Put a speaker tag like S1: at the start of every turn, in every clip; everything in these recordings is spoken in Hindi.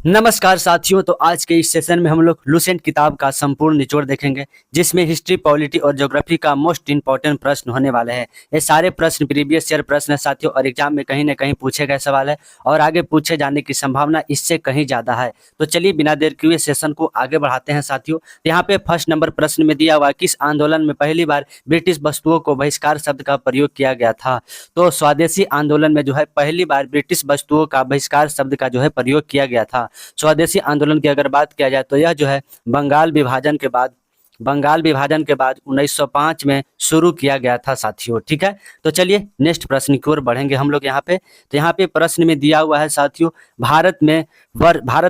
S1: नमस्कार साथियों। तो आज के इस सेशन में हम लोग लुसेंट किताब का संपूर्ण निचोड़ देखेंगे, जिसमें हिस्ट्री, पॉलिटी और ज्योग्राफी का मोस्ट इंपॉर्टेंट प्रश्न होने वाले हैं। ये सारे प्रश्न प्रीवियस ईयर प्रश्न है साथियों, और एग्जाम में कहीं ना कहीं पूछे गए सवाल है और आगे पूछे जाने की संभावना इससे कहीं ज़्यादा है। तो चलिए बिना देर किए सेशन को आगे बढ़ाते हैं साथियों। तो यहाँ पे फर्स्ट नंबर प्रश्न में दिया हुआ, किस आंदोलन में पहली बार ब्रिटिश वस्तुओं को बहिष्कार शब्द का प्रयोग किया गया था? तो स्वदेशी आंदोलन में जो है पहली बार ब्रिटिश वस्तुओं का बहिष्कार शब्द का जो है प्रयोग किया गया था। स्वदेशी आंदोलन की अगर बात किया जाए तो यह जो है बंगाल विभाजन के बाद 1905 में शुरू किया गया था साथियों। ठीक है, तो चलिए नेक्स्ट प्रश्न की ओर बढ़ेंगे हम लोग यहाँ पे। तो यहाँ पे प्रश्न में दिया हुआ है साथियों, भारत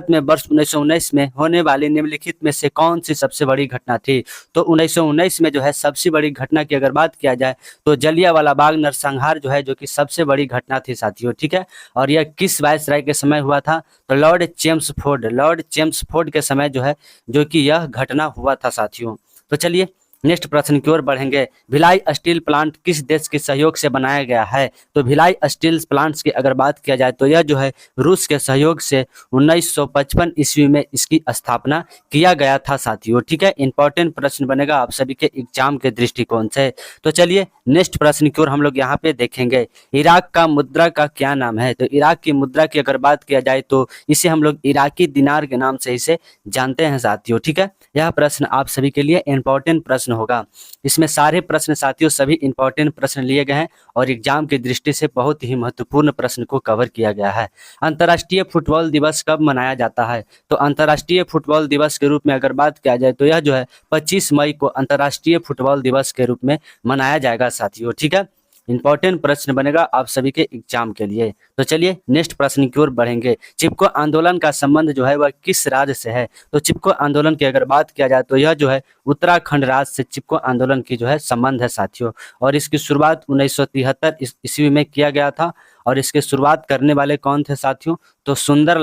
S1: में वर्ष 1919 में होने वाली निम्नलिखित में से कौन सी सबसे बड़ी घटना थी? तो 1919 में जो है सबसे बड़ी घटना की अगर बात किया जाए तो जलियांवाला बाग नरसंहार जो है, जो कि सबसे बड़ी घटना थी साथियों। ठीक है, और यह किस वायसराय के समय हुआ था? तो लॉर्ड चेम्सफोर्ड के समय जो है, जो कि यह घटना हुआ था साथियों। तो चलिए नेक्स्ट प्रश्न की ओर बढ़ेंगे। भिलाई स्टील प्लांट किस देश के सहयोग से बनाया गया है? तो भिलाई स्टील प्लांट्स की अगर बात किया जाए तो यह जो है रूस के सहयोग से 1955 ईस्वी में इसकी स्थापना किया गया था साथियों। ठीक है, इंपॉर्टेंट प्रश्न बनेगा आप सभी के एग्जाम के दृष्टिकोण से। तो चलिए नेक्स्ट प्रश्न की ओर हम लोग यहाँ पे देखेंगे। इराक का मुद्रा का क्या नाम है? तो इराक की मुद्रा की अगर बात किया जाए तो इसे हम लोग इराकी दिनार के नाम से इसे जानते हैं साथियों। ठीक है, यह प्रश्न आप सभी के लिए इंपॉर्टेंट प्रश्न होगा। इसमें सारे प्रश्न साथियों सभी इंपॉर्टेंट प्रश्न लिए गए हैं और एग्जाम की दृष्टि से बहुत ही महत्वपूर्ण प्रश्न को कवर किया गया है। अंतर्राष्ट्रीय फुटबॉल दिवस कब मनाया जाता है? तो अंतर्राष्ट्रीय फुटबॉल दिवस के रूप में अगर बात किया जाए तो यह जो है 25 मई को अंतर्राष्ट्रीय फुटबॉल दिवस के रूप में मनाया जाएगा साथियों। ठीक है, इंपॉर्टेंट प्रश्न बनेगा आप सभी के एग्जाम के लिए। तो चलिए नेक्स्ट प्रश्न की ओर बढ़ेंगे। चिपको आंदोलन का संबंध जो है वह किस राज्य से है? तो चिपको आंदोलन की अगर बात किया जाए तो यह जो है उत्तराखंड राज्य से चिपको आंदोलन की जो है संबंध है साथियों, और इसकी शुरुआत 1973 ईस्वी में किया गया था। और इसकी शुरुआत करने वाले कौन थे साथियों? तो सुंदर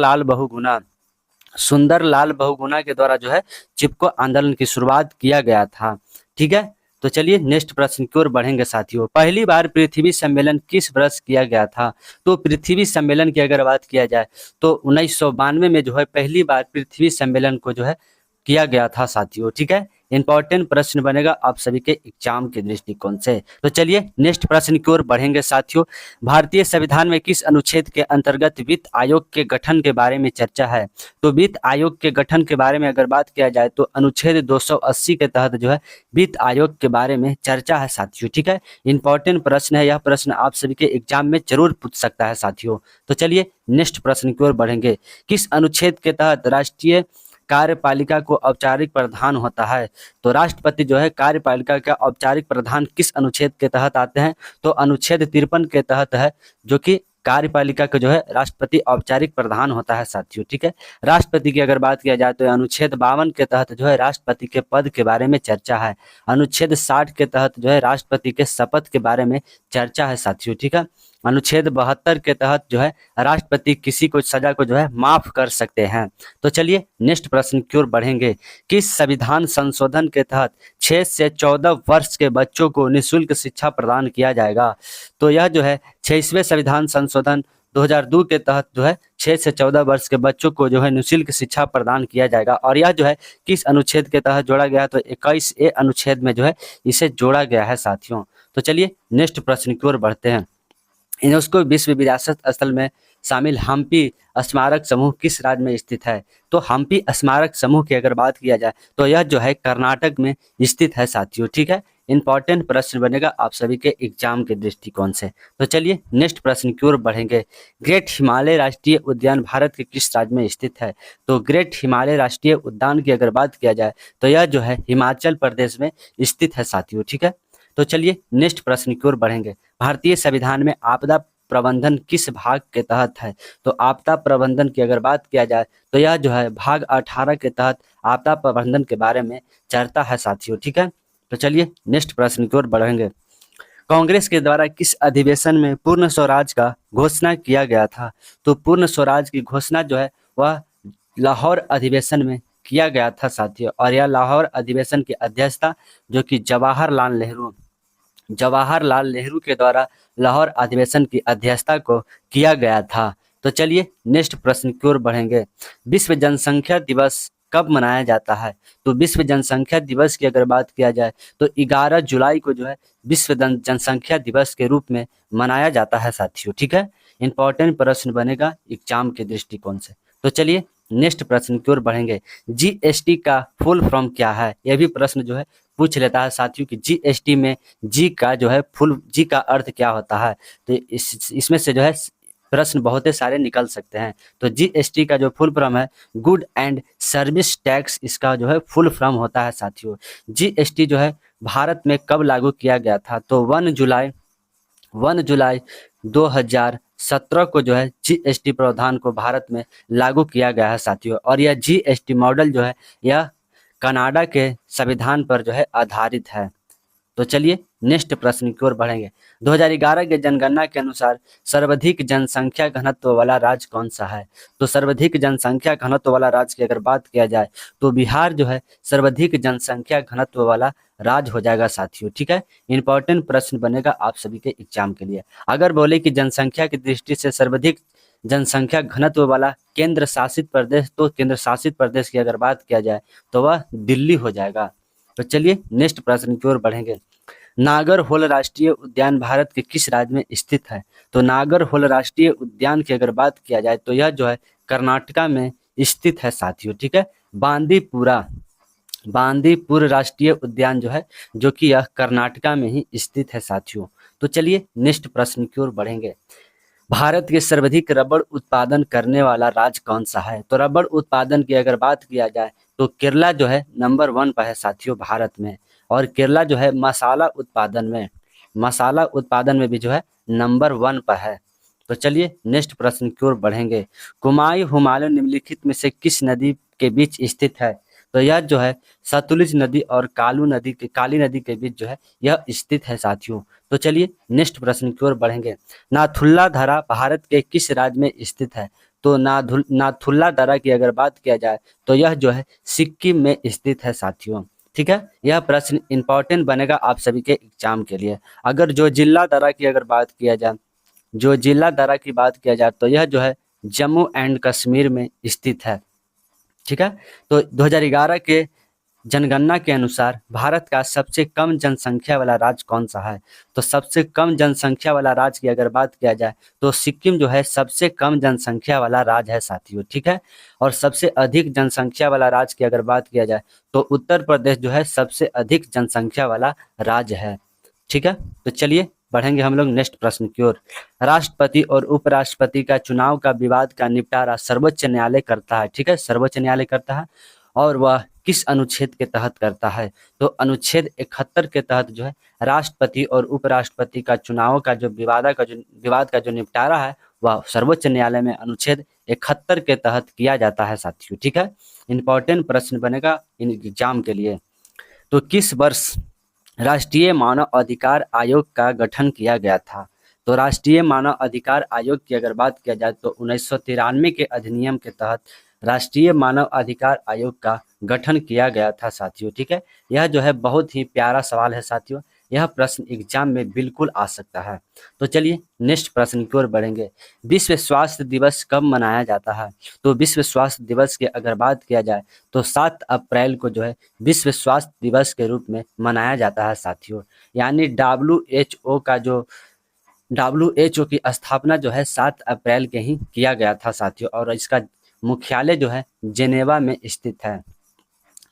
S1: लाल बहुगुणा के द्वारा जो है चिपको आंदोलन की शुरुआत किया गया था। ठीक है, तो चलिए नेक्स्ट प्रश्न की ओर बढ़ेंगे साथियों। पहली बार पृथ्वी सम्मेलन किस वर्ष किया गया था? तो पृथ्वी सम्मेलन की अगर बात किया जाए तो 1992 में जो है पहली बार पृथ्वी सम्मेलन को जो है किया गया था साथियों। ठीक है, इंपॉर्टेंट प्रश्न बनेगा आप सभी के एग्जाम के दृष्टिकोण से। तो चलिए नेक्स्ट प्रश्न की ओर बढ़ेंगे साथियों। भारतीय संविधान में किस अनुच्छेद के अंतर्गत वित्त आयोग के गठन के बारे में चर्चा है? तो वित्त आयोग के गठन के बारे में अगर बात किया जाए तो अनुच्छेद 280 के तहत जो है वित्त आयोग के बारे में चर्चा है साथियों। ठीक है, इंपॉर्टेंट प्रश्न है, यह प्रश्न आप सभी के एग्जाम में जरूर पूछ सकता है साथियों। तो चलिए नेक्स्ट प्रश्न की ओर बढ़ेंगे। किस अनुच्छेद के तहत राष्ट्रीय कार्यपालिका को औपचारिक प्रधान होता है? तो राष्ट्रपति जो है कार्यपालिका का औपचारिक प्रधान किस अनुच्छेद के तहत आते हैं? तो अनुच्छेद 53 के तहत है, जो कि कार्यपालिका का जो है राष्ट्रपति औपचारिक प्रधान होता है साथियों। ठीक है, राष्ट्रपति की अगर बात किया जाए तो अनुच्छेद 52 के तहत जो है राष्ट्रपति के पद के बारे में चर्चा है। अनुच्छेद 60 के तहत जो है राष्ट्रपति के शपथ के बारे में चर्चा है साथियों। ठीक है, अनुच्छेद 72 के तहत जो है राष्ट्रपति किसी को सजा को जो है माफ कर सकते हैं। तो चलिए नेक्स्ट प्रश्न की ओर बढ़ेंगे। किस संविधान संशोधन के तहत 6 से 14 वर्ष के बच्चों को निःशुल्क शिक्षा प्रदान किया जाएगा? तो यह जो है 6वें संविधान संशोधन 2002 के तहत जो है 6 से 14 वर्ष के बच्चों को जो है निःशुल्क शिक्षा प्रदान किया जाएगा। और यह जो है किस अनुच्छेद के तहत जोड़ा गया? तो 21A अनुच्छेद में जो है इसे जोड़ा गया है साथियों। तो चलिए नेक्स्ट प्रश्न की ओर बढ़ते हैं। यूनेस्को विश्व विरासत स्थल में शामिल हम्पी स्मारक समूह किस राज्य में स्थित है? तो हम्पी स्मारक समूह की अगर बात किया जाए तो यह जो है कर्नाटक में स्थित है साथियों। ठीक है, इंपॉर्टेंट प्रश्न बनेगा आप सभी के एग्जाम के दृष्टिकोण से। तो चलिए नेक्स्ट प्रश्न की ओर बढ़ेंगे। ग्रेट हिमालय राष्ट्रीय उद्यान भारत के किस राज्य में स्थित है? तो ग्रेट हिमालय राष्ट्रीय उद्यान की अगर बात किया जाए तो यह जो है हिमाचल प्रदेश में स्थित है साथियों। ठीक है, तो चलिए नेक्स्ट प्रश्न की ओर बढ़ेंगे। भारतीय संविधान में आपदा प्रबंधन किस भाग के तहत है? तो आपदा प्रबंधन की अगर बात किया जाए तो यह जो है भाग 18 के तहत आपदा प्रबंधन के बारे में चर्चा है साथियों। ठीक है, तो चलिए नेक्स्ट प्रश्न की ओर बढ़ेंगे। कांग्रेस के द्वारा किस अधिवेशन में पूर्ण स्वराज का घोषणा किया गया था? तो पूर्ण स्वराज की घोषणा जो है वह लाहौर अधिवेशन में किया गया था साथियों, और यह लाहौर अधिवेशन की अध्यक्षता जो कि जवाहरलाल नेहरू के द्वारा लाहौर अधिवेशन की अध्यक्षता को किया गया था। तो चलिए नेक्स्ट प्रश्न की ओर बढ़ेंगे। विश्व जनसंख्या दिवस कब मनाया जाता है? तो विश्व जनसंख्या दिवस की अगर बात किया जाए तो 11 जुलाई को जो है विश्व जनसंख्या दिवस के रूप में मनाया जाता है साथियों। ठीक है, इंपॉर्टेंट प्रश्न बनेगा एग्जाम के दृष्टिकोण से। तो चलिए नेक्स्ट प्रश्न की ओर बढ़ेंगे। जीएसटी का फुल फॉर्म क्या है? यह भी प्रश्न जो है पूछ लेता है साथियों कि जीएसटी में जी का जो है फुल जी का अर्थ क्या होता है। तो इसमें से जो है प्रश्न बहुत ही सारे निकल सकते हैं। तो जीएसटी का जो फुल फॉर्म है गुड एंड सर्विस टैक्स, इसका जो है फुल फॉर्म होता है साथियों। जीएसटी जो है भारत में कब लागू किया गया था? तो 1 जुलाई 2017 को जो है जीएसटी प्रावधान को भारत में लागू किया गया है साथियों। और यह जीएसटी मॉडल जो है यह कनाडा के संविधान पर जो है आधारित है। तो चलिए नेक्स्ट प्रश्न की ओर बढ़ेंगे। 2011 के जनगणना के अनुसार सर्वाधिक जनसंख्या घनत्व वाला राज्य कौन सा है? तो सर्वाधिक जनसंख्या घनत्व वाला राज्य की अगर बात किया जाए तो बिहार जो है सर्वाधिक जनसंख्या घनत्व वाला राज्य हो जाएगा साथियों। ठीक है, इंपॉर्टेंट प्रश्न बनेगा आप सभी के एग्जाम के लिए। अगर बोले कि जनसंख्या की दृष्टि से सर्वाधिक जनसंख्या घनत्व वाला केंद्र शासित प्रदेश, तो केंद्र शासित प्रदेश की अगर बात किया जाए तो वह दिल्ली हो जाएगा। तो चलिए नेक्स्ट प्रश्न की ओर बढ़ेंगे। नागरहोल राष्ट्रीय उद्यान भारत के किस राज्य में स्थित है? तो नागरहोल राष्ट्रीय उद्यान की अगर बात किया जाए तो यह जो है कर्नाटका में स्थित है साथियों। ठीक है, बांदीपुर राष्ट्रीय उद्यान जो है जो कि यह कर्नाटका में ही स्थित है साथियों। तो चलिए नेक्स्ट प्रश्न की ओर बढ़ेंगे। भारत के सर्वाधिक रबड़ उत्पादन करने वाला राज्य कौन सा है? तो रबड़ उत्पादन की अगर बात किया जाए तो केरला जो है नंबर 1 पर है साथियों भारत में। और केरला जो है मसाला उत्पादन में भी जो है नंबर 1 पर है। तो चलिए नेक्स्ट प्रश्न की ओर बढ़ेंगे। कुमाई हिमालय निम्नलिखित में से किस नदी के बीच स्थित है? तो यह जो है सतलुज नदी और काली नदी के बीच जो है यह स्थित है साथियों। तो चलिए नेक्स्ट प्रश्न की ओर बढ़ेंगे। नाथुल्ला दर्रा भारत के किस राज्य में स्थित है? तो नाथुल्ला दर्रा की अगर बात किया जाए तो यह जो है सिक्किम में स्थित है साथियों। ठीक है, यह प्रश्न इंपॉर्टेंट बनेगा आप सभी के एग्जाम के लिए। अगर जो जिला दर्रा की बात किया जाए तो यह जो है जम्मू एंड कश्मीर में स्थित है। ठीक है, तो 2011 के जनगणना के अनुसार भारत का सबसे कम जनसंख्या वाला राज्य कौन सा है? तो सबसे कम जनसंख्या वाला राज्य की अगर बात किया जाए तो सिक्किम जो है सबसे कम जनसंख्या वाला राज्य है साथियों। ठीक है, और सबसे अधिक जनसंख्या वाला राज्य की अगर बात किया जाए तो उत्तर प्रदेश जो है सबसे अधिक जनसंख्या वाला राज्य है। ठीक है, तो चलिए बढ़ेंगे हम लोग नेक्स्ट प्रश्न की ओर। राष्ट्रपति और उपराष्ट्रपति का चुनाव का विवाद का निपटारा सर्वोच्च न्यायालय करता है। ठीक है, सर्वोच्च न्यायालय करता है। और वह किस अनुच्छेद के तहत करता है? तो अनुच्छेद 71 के तहत जो है राष्ट्रपति और उपराष्ट्रपति का चुनाव का जो विवाद का जो निपटारा है वह सर्वोच्च न्यायालय में अनुच्छेद 71 के तहत किया जाता है साथियों। ठीक है, इंपॉर्टेंट प्रश्न बनेगा इन एग्जाम के लिए। तो किस वर्ष राष्ट्रीय मानव अधिकार आयोग का गठन किया गया था? तो राष्ट्रीय मानव अधिकार आयोग की अगर बात किया जाए तो 1993 के अधिनियम के तहत राष्ट्रीय मानव अधिकार आयोग का गठन किया गया था साथियों। ठीक है, यह जो है बहुत ही प्यारा सवाल है साथियों, यह प्रश्न एग्जाम में बिल्कुल आ सकता है। तो चलिए नेक्स्ट प्रश्न की ओर बढ़ेंगे। विश्व स्वास्थ्य दिवस कब मनाया जाता है? तो विश्व स्वास्थ्य दिवस की अगर बात किया जाए तो 7 अप्रैल को जो है विश्व स्वास्थ्य दिवस के रूप में मनाया जाता है साथियों। यानी WHO की स्थापना जो है 7 अप्रैल के ही किया गया था साथियों। और इसका मुख्यालय जो है जेनेवा में स्थित है।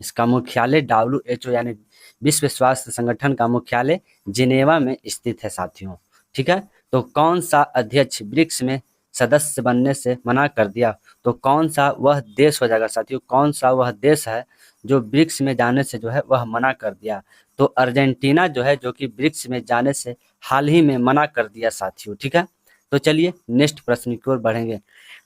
S1: इसका मुख्यालय WHO यानी विश्व स्वास्थ्य संगठन का मुख्यालय जिनेवा में स्थित है साथियों। ठीक है, तो कौन सा अध्यक्ष ब्रिक्स में सदस्य बनने से मना कर दिया? तो कौन सा वह देश हो जाएगा साथियों, कौन सा वह देश है जो ब्रिक्स में जाने से जो है वह मना कर दिया? तो अर्जेंटीना जो है जो कि ब्रिक्स में जाने से हाल ही में मना कर दिया साथियों। ठीक है, तो चलिए नेक्स्ट प्रश्न की ओर बढ़ेंगे।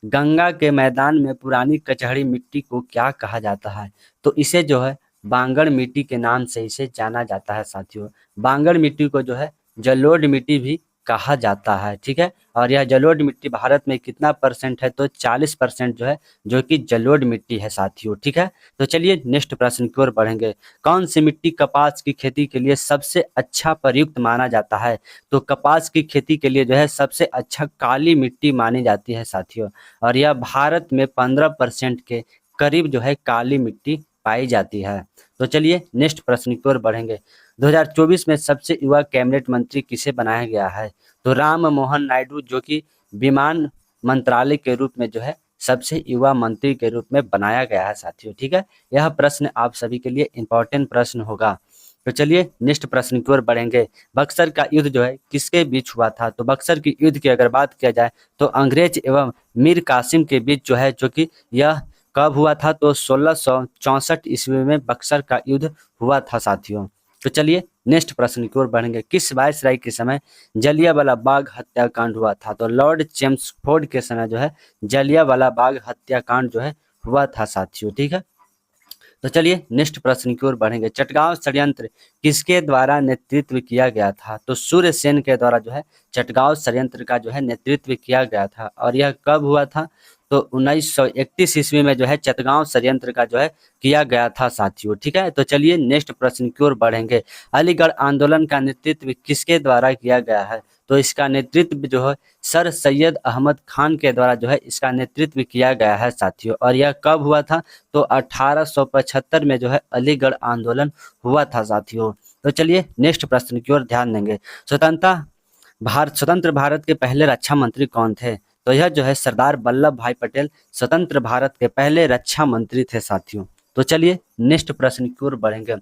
S1: गंगा के मैदान में पुरानी कचहरी मिट्टी को क्या कहा जाता है? तो इसे जो है बांगड़ मिट्टी के नाम से इसे जाना जाता है साथियों। बांगड़ मिट्टी को जो है जलोढ़ मिट्टी भी कहा जाता है। ठीक है, और यह जलोढ़ मिट्टी भारत में कितना परसेंट है, तो 40% जो है जो कि जलोढ़ मिट्टी है साथियों। ठीक है, तो चलिए नेक्स्ट प्रश्न की ओर बढ़ेंगे। कौन सी मिट्टी कपास की खेती के लिए सबसे अच्छा प्रयुक्त माना जाता है, तो कपास की खेती के लिए जो है सबसे अच्छा काली मिट्टी मानी जाती है साथियों, और यह भारत में 15% के करीब जो है काली मिट्टी पाई जाती है। तो चलिए नेक्स्ट प्रश्न की ओर बढ़ेंगे। 2024 में सबसे युवा कैबिनेट मंत्री किसे बनाया गया है, तो राम मोहन नायडू जो कि विमान मंत्रालय के रूप में जो है सबसे युवा मंत्री के रूप में बनाया गया है साथियों। ठीक है, यह प्रश्न आप सभी के लिए इंपॉर्टेंट प्रश्न होगा। तो चलिए नेक्स्ट प्रश्न की ओर बढ़ेंगे। बक्सर का युद्ध जो है किसके बीच हुआ था, तो बक्सर की युद्ध की अगर बात किया जाए तो अंग्रेज एवं मीर कासिम के बीच जो है, जो कि यह कब हुआ था, तो 1664 ईस्वी में बक्सर का युद्ध हुआ था साथियों। तो चलिए नेक्स्ट प्रश्न की ओर बढ़ेंगे। किस वायसराय के समय जलियांवाला बाग हत्याकांड हुआ था, तो लॉर्ड चेम्सफोर्ड के समय जो है जलियांवाला बाग हत्याकांड जो है हुआ था साथियों। ठीक है, तो चलिए नेक्स्ट प्रश्न की ओर बढ़ेंगे। चटगांव षड्यंत्र किसके द्वारा नेतृत्व किया गया था, तो सूर्यसेन के द्वारा जो है चटगांव षड्यंत्र का जो है नेतृत्व किया गया था, और यह कब हुआ था, तो 1931 ईस्वी में जो है चटगांव षड्यंत्र का जो है किया गया था साथियों। ठीक है, तो चलिए नेक्स्ट प्रश्न की ओर बढ़ेंगे। अलीगढ़ आंदोलन का नेतृत्व किसके द्वारा किया गया है, तो इसका नेतृत्व जो है सर सैयद अहमद खान के द्वारा जो है इसका नेतृत्व किया गया है साथियों, और यह कब हुआ था, तो 1875 में जो है अलीगढ़ आंदोलन हुआ था साथियों। तो चलिए नेक्स्ट प्रश्न की ओर ध्यान देंगे। स्वतंत्र भारत के पहले रक्षा मंत्री कौन थे, तो यह जो है सरदार वल्लभ भाई पटेल स्वतंत्र भारत के पहले रक्षा मंत्री थे साथियों। तो चलिए नेक्स्ट प्रश्न की ओर बढ़ेंगे।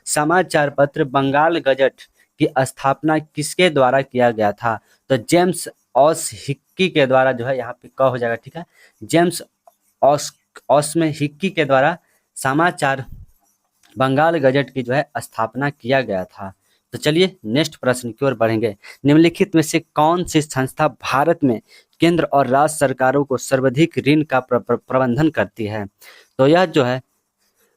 S1: समाचार पत्र बंगाल गजट की स्थापना किसके द्वारा किया गया था, तो जेम्स ऑस हिक्की के द्वारा जो है यहाँ पे क हो जाएगा। ठीक है, जेम्स ऑस्मे हिक्की के द्वारा समाचार बंगाल गजट की जो है स्थापना किया गया था। तो चलिए नेक्स्ट प्रश्न की ओर बढ़ेंगे। निम्नलिखित में से कौन सी संस्था भारत में केंद्र और राज्य सरकारों को सर्वाधिक ऋण का प्रबंधन करती है, तो यह जो है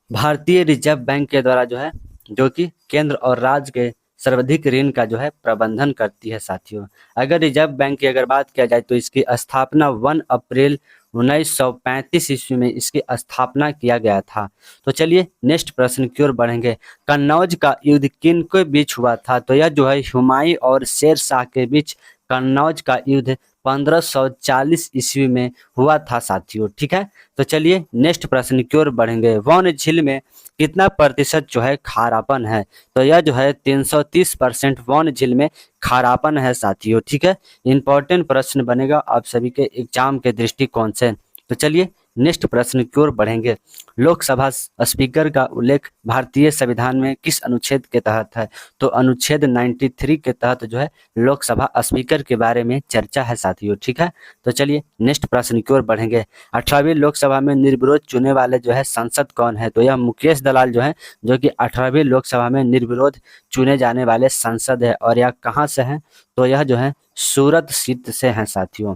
S1: भारतीय रिजर्व बैंक के द्वारा जो है जो कि केंद्र और राज्य के सर्वाधिक ऋण का जो है प्रबंधन करती है साथियों। अगर रिजर्व बैंक की अगर बात किया जाए तो इसकी स्थापना 1 अप्रैल 1935 ईस्वी में इसकी स्थापना किया गया था। तो चलिए नेक्स्ट प्रश्न की ओर बढ़ेंगे। कन्नौज का युद्ध किन के बीच हुआ था, तो यह जो है हुमायूं और शेर शाह के बीच कन्नौज का युद्ध 1540 ईस्वी में हुआ था साथियों। ठीक है, तो चलिए नेक्स्ट प्रश्न की ओर बढ़ेंगे। वन झील में कितना प्रतिशत जो है खारापन है, तो यह जो है 330% वन झील में खारापन है साथियों। ठीक है, इंपॉर्टेंट प्रश्न बनेगा आप सभी के एग्जाम के दृष्टिकोण से। तो चलिए नेक्स्ट प्रश्न की ओर बढ़ेंगे। लोकसभा स्पीकर का उल्लेख भारतीय संविधान में किस अनुच्छेद के तहत है, तो अनुच्छेद 93 के तहत जो है लोकसभा स्पीकर के बारे में चर्चा है साथियों। ठीक है, तो चलिए नेक्स्ट प्रश्न की ओर बढ़ेंगे। 18वीं लोकसभा में निर्विरोध चुने वाले जो है सांसद कौन है, तो यह मुकेश दलाल जो है जो कि 18वीं लोकसभा में निर्विरोध चुने जाने वाले सांसद है, और यह कहाँ से हैं, तो यह जो है सूरत सीट से हैं साथियों।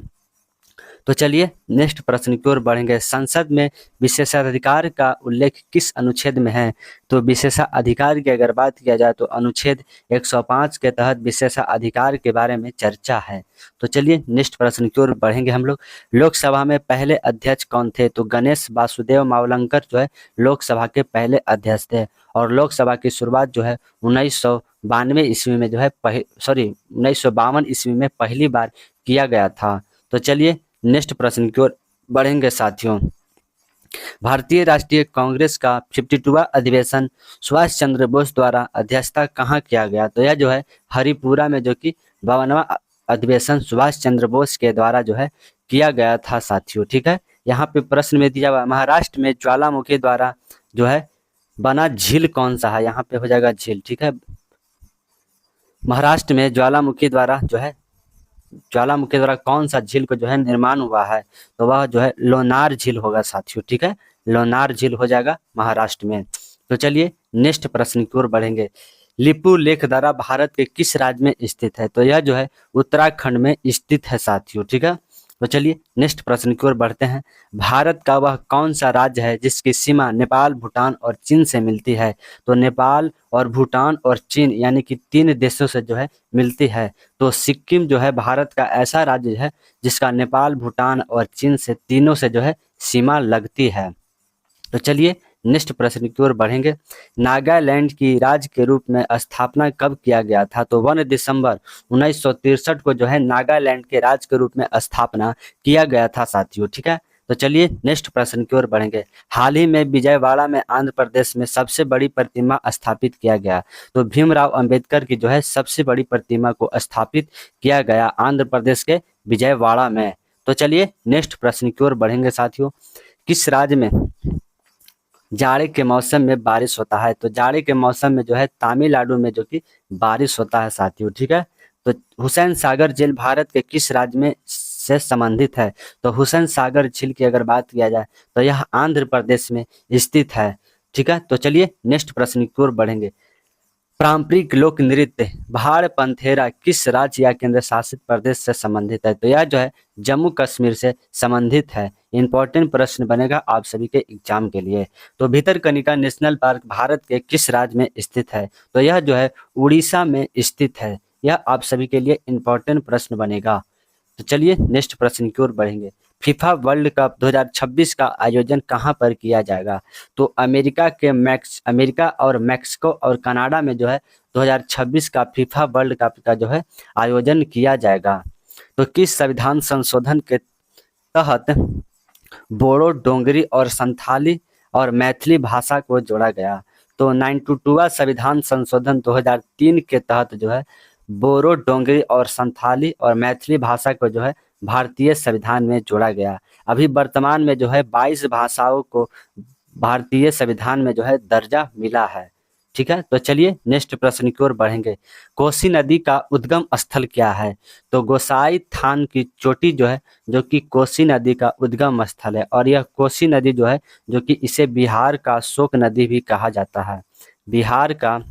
S1: तो चलिए नेक्स्ट प्रश्न की ओर बढ़ेंगे। संसद में विशेषाधिकार का उल्लेख किस अनुच्छेद में है, तो विशेषाधिकार की अगर बात किया जाए तो अनुच्छेद 105 के तहत विशेषाधिकार के बारे में चर्चा है। तो चलिए नेक्स्ट प्रश्न की ओर बढ़ेंगे हम लोग। लोकसभा में पहले अध्यक्ष कौन थे, तो गणेश वासुदेव मावलंकर जो है लोकसभा के पहले अध्यक्ष थे, और लोकसभा की शुरुआत जो है 1992 ईस्वी में जो है 1952 ईस्वी में पहली बार किया गया था। तो चलिए नेक्स्ट प्रश्न की ओर बढ़ेंगे साथियों। भारतीय राष्ट्रीय कांग्रेस का 52वां अधिवेशन सुभाष चंद्र बोस द्वारा अध्यक्षता कहाँ किया गया, तो यह जो है हरिपुरा में जो कि 52वां अधिवेशन सुभाष चंद्र बोस के द्वारा जो है किया गया था साथियों। ठीक है, यहाँ पे प्रश्न में दिया हुआ महाराष्ट्र में ज्वालामुखी द्वारा जो है बना झील कौन सा है, यहाँ पे हो जाएगा झील। ठीक है, महाराष्ट्र में ज्वालामुखी द्वारा कौन सा झील को जो है निर्माण हुआ है, तो वह जो है लोनार झील होगा साथियों। ठीक है, लोनार झील हो जाएगा महाराष्ट्र में। तो चलिए नेक्स्ट प्रश्न की ओर बढ़ेंगे। लिपु लेखदरा भारत के किस राज्य में स्थित है, तो यह जो है उत्तराखंड में स्थित है साथियों। ठीक है, तो चलिए नेक्स्ट प्रश्न की ओर बढ़ते हैं। भारत का वह कौन सा राज्य है जिसकी सीमा नेपाल, भूटान और चीन से मिलती है? तो नेपाल और भूटान और चीन यानी कि 3 देशों से जो है मिलती है। तो सिक्किम जो है भारत का ऐसा राज्य है जिसका नेपाल, भूटान और चीन से तीनों से जो है सीमा लगती है। तो चलिए नेक्स्ट प्रश्न की ओर बढ़ेंगे। नागालैंड की राज्य के रूप में स्थापना कब किया गया था? तो 1 दिसंबर 1963 को जो है नागालैंड के राज्य के रूप में स्थापना किया गया था साथियों। ठीक है, तो चलिए नेक्स्ट प्रश्न की ओर बढ़ेंगे। हाल ही में विजयवाड़ा में आंध्र प्रदेश में सबसे बड़ी प्रतिमा स्थापित किया गया। तो भीमराव अंबेडकर की जो है सबसे बड़ी प्रतिमा को स्थापित किया गया आंध्र प्रदेश के विजयवाड़ा में। तो चलिए नेक्स्ट प्रश्न की ओर बढ़ेंगे साथियों। किस राज्य में जाड़े के मौसम में बारिश होता है? तो जाड़े के मौसम में जो है तमिलनाडु में जो कि बारिश होता है साथियों। ठीक है, तो हुसैन सागर झील भारत के किस राज्य में से संबंधित है? तो हुसैन सागर झील की अगर बात किया जाए तो यह आंध्र प्रदेश में स्थित है। ठीक है, तो चलिए नेक्स्ट प्रश्न की ओर बढ़ेंगे। पारंपरिक लोक नृत्य भाड़ पंथेरा किस राज्य या केंद्र शासित प्रदेश से संबंधित है? तो यह जो है जम्मू कश्मीर से संबंधित है। इंपॉर्टेंट प्रश्न बनेगा आप सभी के एग्जाम के लिए। तो भितरकनिका नेशनल पार्क भारत के किस राज्य में स्थित है? तो यह जो है उड़ीसा में स्थित है। यह आप सभी के लिए इंपॉर्टेंट प्रश्न बनेगा। तो चलिए नेक्स्ट प्रश्न की ओर बढ़ेंगे। फीफा वर्ल्ड कप 2026 का आयोजन कहां पर किया जाएगा? तो अमेरिका और मैक्सिको और कनाडा में जो है 2026 का फीफा वर्ल्ड कप का जो है आयोजन किया जाएगा। तो किस संविधान संशोधन के तहत बोडो, डोंगरी और संथाली और मैथिली भाषा को जोड़ा गया? तो 92वां संविधान संशोधन 2003 के तहत जो है बोरो, डोंगरी और संथाली और मैथिली भाषा को जो है भारतीय संविधान में जोड़ा गया। अभी वर्तमान में जो है 22 भाषाओं को भारतीय संविधान में जो है दर्जा मिला है। ठीक है, तो चलिए नेक्स्ट प्रश्न की ओर बढ़ेंगे। कोसी नदी का उद्गम स्थल क्या है? तो गोसाई थान की चोटी जो है जो कि कोसी नदी का उद्गम स्थल है, और यह कोसी नदी जो है जो कि इसे बिहार का शोक नदी भी कहा जाता है। बिहार का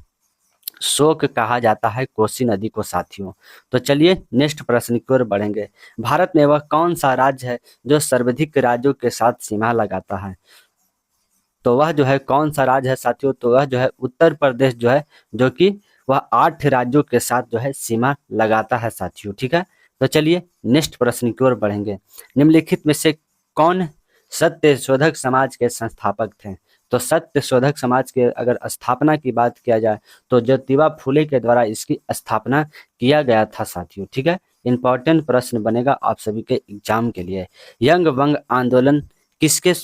S1: शोक कहा जाता है कोसी नदी को साथियों। तो चलिए नेक्स्ट प्रश्न की ओर बढ़ेंगे। भारत में वह कौन सा राज्य है जो सर्वाधिक राज्यों के साथ सीमा लगाता है? तो वह जो है कौन सा राज्य है साथियों? तो वह जो है उत्तर प्रदेश जो है जो कि वह 8 राज्यों के साथ जो है सीमा लगाता है साथियों। ठीक है, तो चलिए नेक्स्ट प्रश्न की ओर बढ़ेंगे। निम्नलिखित में से कौन सत्य शोधक समाज के संस्थापक थे? तो सत्य शोधक समाज के अगर स्थापना की बात किया जाए तो ज्योतिबा फूले के द्वारा इसकी स्थापना किया गया था साथियों। ठीक है, इंपॉर्टेंट प्रश्न बनेगा आप सभी के एग्जाम के लिए। यंग वंग आंदोलन किसके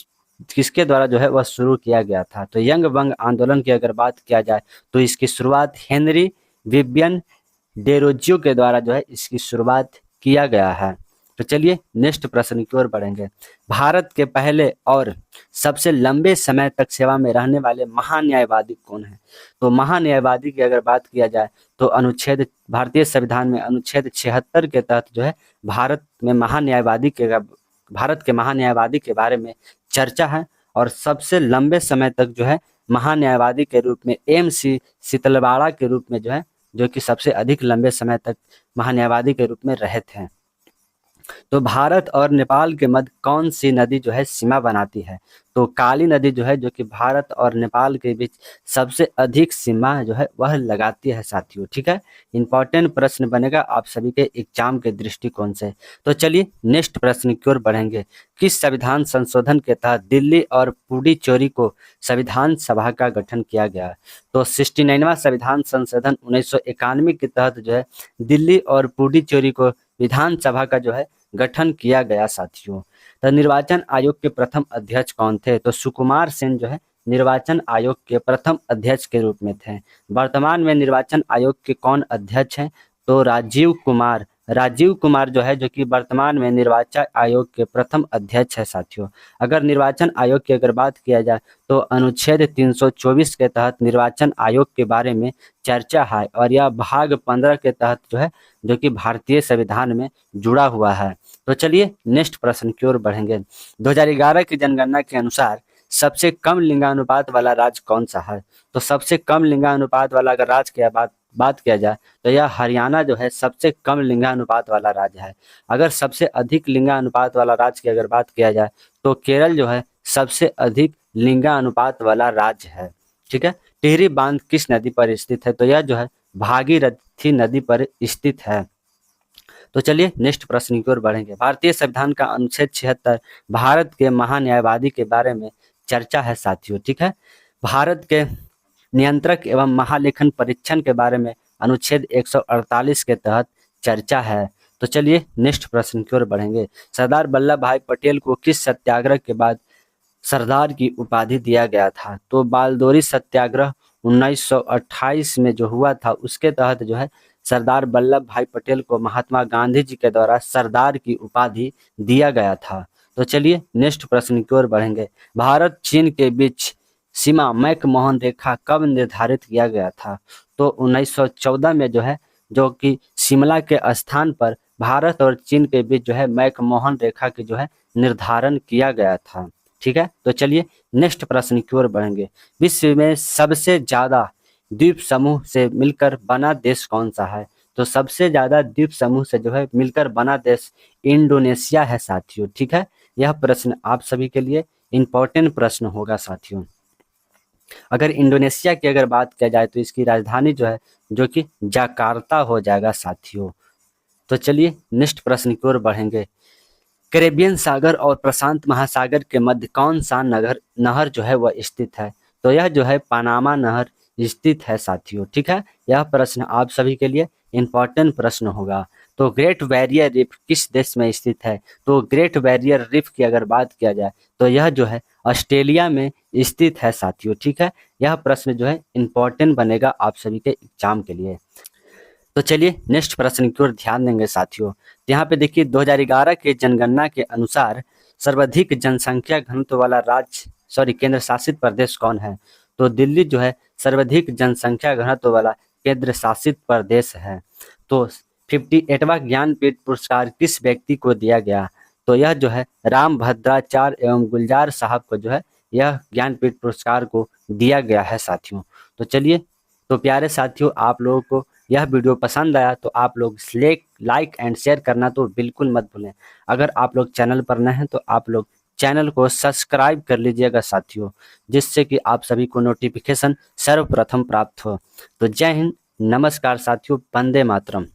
S1: किसके द्वारा जो है वह शुरू किया गया था? तो यंग वंग आंदोलन की अगर बात किया जाए तो इसकी शुरुआत हेनरी विवियन डेरोजियो के द्वारा जो है इसकी शुरुआत किया गया है। तो चलिए नेक्स्ट प्रश्न की ओर बढ़ेंगे। भारत के पहले और सबसे लंबे समय तक सेवा में रहने वाले महान्यायवादी कौन है? तो महान्यायवादी की अगर बात किया जाए तो अनुच्छेद भारतीय संविधान में अनुच्छेद 76 के तहत जो है भारत के महान्यायवादी के बारे में चर्चा है, और सबसे लंबे समय तक जो है महान्यायवादी के रूप में MC शीतलवाड़ा के रूप में जो है जो कि सबसे अधिक लंबे समय तक महान्यायवादी के रूप में रहे थे। तो भारत और नेपाल के मध्य कौन सी नदी जो है सीमा बनाती है? तो काली नदी जो है जो कि भारत और नेपाल के बीच सबसे अधिक सीमा जो है वह लगाती है साथियों। ठीक है, इंपॉर्टेंट प्रश्न बनेगा आप सभी के एग्जाम के दृष्टिकोण से। तो चलिए नेक्स्ट प्रश्न की ओर बढ़ेंगे। किस संविधान संशोधन के तहत दिल्ली और पुडुचेरी को संविधान सभा का गठन किया गया? तो 69वां संविधान संशोधन 1991 के तहत जो है दिल्ली और पुडुचेरी को विधानसभा का जो है गठन किया गया साथियों। तो निर्वाचन आयोग के प्रथम अध्यक्ष कौन थे? तो सुकुमार सेन जो है निर्वाचन आयोग के प्रथम अध्यक्ष के रूप में थे। वर्तमान में निर्वाचन आयोग के कौन अध्यक्ष हैं? तो राजीव कुमार जो है जो कि वर्तमान में निर्वाचन आयोग के प्रथम अध्यक्ष है साथियों। अगर निर्वाचन आयोग की अगर बात किया जाए तो अनुच्छेद 324 के तहत निर्वाचन आयोग के बारे में चर्चा है, और यह भाग 15 के तहत जो है जो कि भारतीय संविधान में जुड़ा हुआ है। तो चलिए नेक्स्ट प्रश्न की ओर बढ़ेंगे। 2011 की जनगणना के अनुसार सबसे कम लिंगानुपात वाला राज्य कौन सा है? तो सबसे कम लिंगानुपात वाला अगर राज्य की बात बात किया जाए तो यह हरियाणा जो है सबसे कम लिंगानुपात वाला राज्य है। अगर सबसे अधिक लिंगानुपात वाला राज्य की अगर बात किया जाए तो केरल जो है सबसे अधिक लिंगानुपात वाला राज्य है। ठीक है। टिहरी बांध किस नदी पर स्थित है? तो यह जो है भागीरथी नदी पर स्थित है। तो चलिए नेक्स्ट प्रश्न की ओर बढ़ेंगे। भारतीय संविधान का अनुच्छेद 76 भारत के महान्यायवादी के बारे में चर्चा है साथियों। ठीक है। भारत के नियंत्रक एवं महालेखन परीक्षण के बारे में अनुच्छेद 148 के तहत चर्चा है। तो चलिए नेक्स्ट प्रश्न की ओर बढ़ेंगे। सरदार वल्लभ भाई पटेल को किस सत्याग्रह के बाद सरदार की उपाधि दिया गया था? तो बालदोरी सत्याग्रह 1928 में जो हुआ था उसके तहत जो है सरदार वल्लभ भाई पटेल को महात्मा गांधी जी के द्वारा सरदार की उपाधि दिया गया था। तो चलिए नेक्स्ट प्रश्न की ओर बढ़ेंगे। भारत चीन के बीच सीमा मैकमोहन रेखा कब निर्धारित किया गया था? तो 1914 में जो है, जो कि शिमला के स्थान पर भारत और चीन के बीच जो है मैकमोहन रेखा की जो है निर्धारण किया गया था। ठीक है। तो चलिए नेक्स्ट प्रश्न की ओर बढ़ेंगे। विश्व में सबसे ज्यादा द्वीप समूह से मिलकर बना देश कौन सा है? तो सबसे ज्यादा द्वीप समूह से जो है मिलकर बना देश इंडोनेशिया है साथियों। ठीक है। यह प्रश्न आप सभी के लिए इंपॉर्टेंट प्रश्न होगा साथियों। अगर इंडोनेशिया की अगर बात किया जाए तो इसकी राजधानी जो है जो कि जकार्ता हो जाएगा साथियों। तो चलिए नेक्स्ट प्रश्न की ओर बढ़ेंगे। कैरेबियन सागर और प्रशांत महासागर के मध्य कौन सा नहर जो है वह स्थित है? तो यह जो है पनामा नहर स्थित है साथियों। ठीक है। यह प्रश्न आप सभी के लिए इंपॉर्टेंट प्रश्न होगा। तो ग्रेट बैरियर रीफ किस देश में स्थित है? तो ग्रेट बैरियर रीफ की अगर बात किया जाए तो यह जो है ऑस्ट्रेलिया में स्थित है साथियों। ठीक है। यह प्रश्न जो है इंपॉर्टेंट बनेगा आप सभी के एग्जाम के लिए। तो चलिए नेक्स्ट प्रश्न की ओर ध्यान देंगे साथियों। यहाँ पे देखिए 2011 के जनगणना के अनुसार सर्वाधिक जनसंख्या घनत्व वाला केंद्र शासित प्रदेश कौन है? तो दिल्ली जो है सर्वाधिक जनसंख्या घनत्व वाला केंद्र शासित प्रदेश है। तो 58वां ज्ञानपीठ पुरस्कार किस व्यक्ति को दिया गया? तो यह जो है राम भद्राचार्य एवं गुलजार साहब को जो है यह ज्ञानपीठ पुरस्कार को दिया गया है साथियों। तो चलिए, तो प्यारे साथियों, आप लोगों को यह वीडियो पसंद आया तो आप लोग लाइक एंड शेयर करना तो बिल्कुल मत भूलें। अगर आप लोग चैनल पर नए हैं तो आप लोग चैनल को सब्सक्राइब कर लीजिएगा साथियों, जिससे कि आप सभी को नोटिफिकेशन सर्वप्रथम प्राप्त हो। तो जय हिंद, नमस्कार साथियों, वंदे मातरम।